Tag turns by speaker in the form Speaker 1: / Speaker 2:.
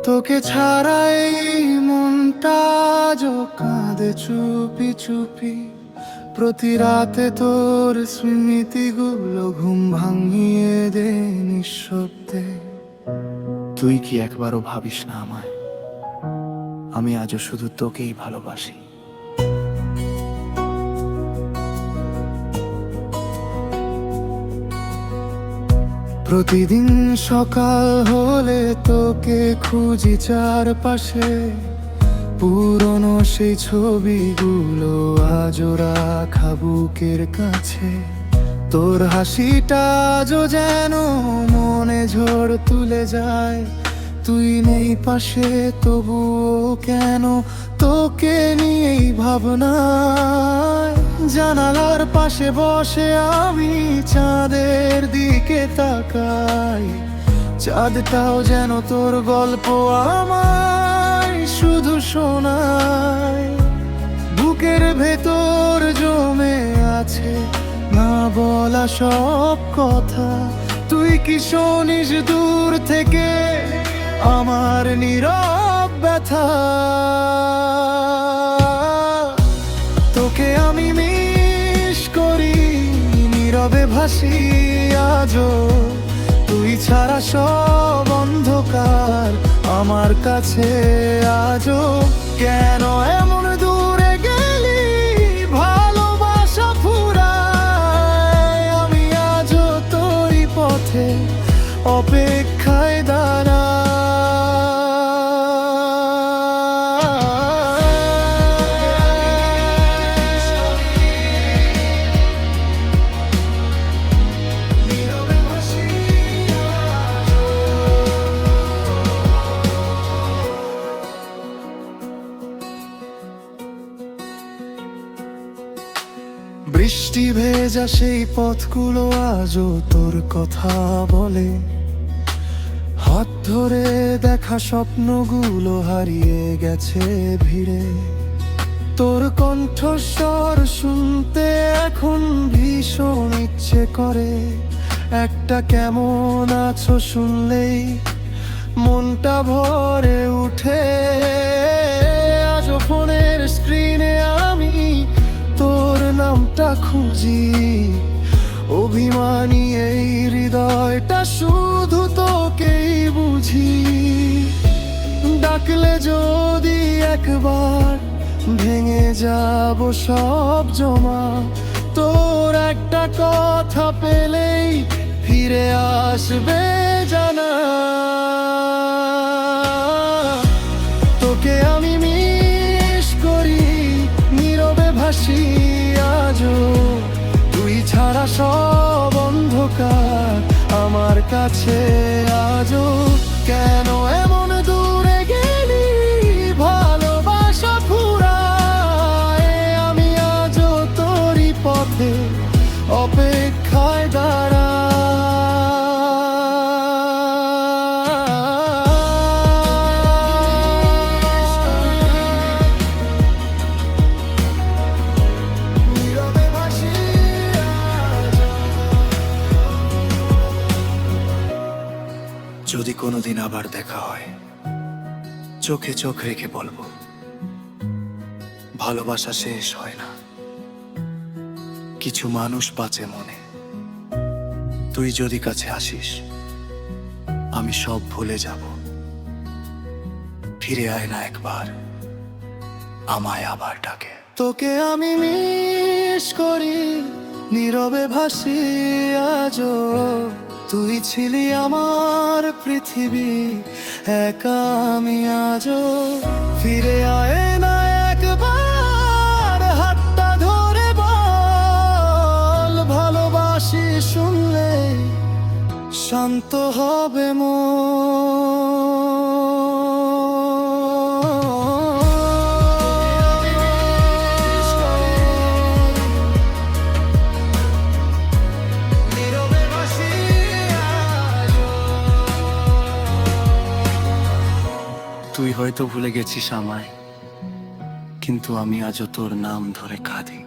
Speaker 1: তোকে ছাড়াই মনটা আজও কাঁদে চুপি চুপি। প্রতি রাতে তোর স্মৃতিগুলো ঘুম ভাঙিয়ে দে নিঃশব্দে। তুই কি একবারও ভাবিস না আমায়? আমি আজও শুধু তোকেই ভালোবাসি। প্রতিদিন সকাল হলে তোকে খুঁজি চারপাশে। পুরনো সেই ছবিগুলো আজও রাখা বুকের কাছে। তোর হাসিটা আজও যেন মনে ঝড় তুলে যায়। তুই নেই পাশে তবুও কেন তোকে নিয়েই ভাবনায়। জানালার পাশে বসে আমি চাঁদের দিকে তাকাই। চাঁদটাও যেন তোর গল্প আমায় শুধু শোনায়। বুকের ভেতর জমে আছে না বলা সব কথা। তুই কি শোনিস দূর থেকে আমার নীরব ব্যথা? তোকে আমি মিস করি, নীরবে ভাসি আজও। তুই ছাড়া সব অন্ধকার আমার কাছে আজও। কেন এমন দূরে গেলি ভালোবাসা ফুরায়? আমি আজও তোরই পথে অপেক্ষায় দাঁড়াই। বৃষ্টি ভেজা সেই পথগুলো আজও তোর কথা বলে। হাত ধরে দেখা স্বপ্নগুলো হারিয়ে গেছে ভিড়ে। তোর কণ্ঠস্বর শুনতে এখন ভীষণ ইচ্ছে করে। একটা কেমন আছো শুনলেই মনটা ভরে উঠে। আজও ফোনের স্ক্রিনে আমি তোর নামটা খুঁজি। অভিমানী এই হৃদয়টা শুধু তোকেই বুঝি। ডাকলে যদি একবার ভেঙে যাব সব জমা। তোর একটা কথা পেলেই ফিরে আসবে জানা। তোকে আমি মিস করি, নীরবে ভাসি আজও। তুই ছাড়া সব অন্ধকার আমার কাছে আজও। কেন এমন দূরে গেলি ভালোবাসা ফুরায়? আমি আজও তোরই পথে অপেক্ষায় দাঁড়াই। যদি কোনোদিন আবার দেখা হয়, চোখে চোখ রেখে বলবো, ভালোবাসা শেষ হয় না, কিছু মানুষ বাঁচে মনে। তুই যদি কাছে আসিস আমি সব ভুলে যাব। ফিরে আয় না একবার, আমায় আবার ডাকে। তোকে আমি মিস করি, নীরবে ভাসি আজও। তুই ছিলি আমার পৃথিবী, একা আমি আজও। ফিরে আয় না একবার, হাতটা ধরে বল ভালোবাসি শুনলে শান্ত হবে মন। তুই হয়তো ভুলে গেছিস আমায়, কিন্তু আমি আজও তোর নাম ধরে কাঁদি।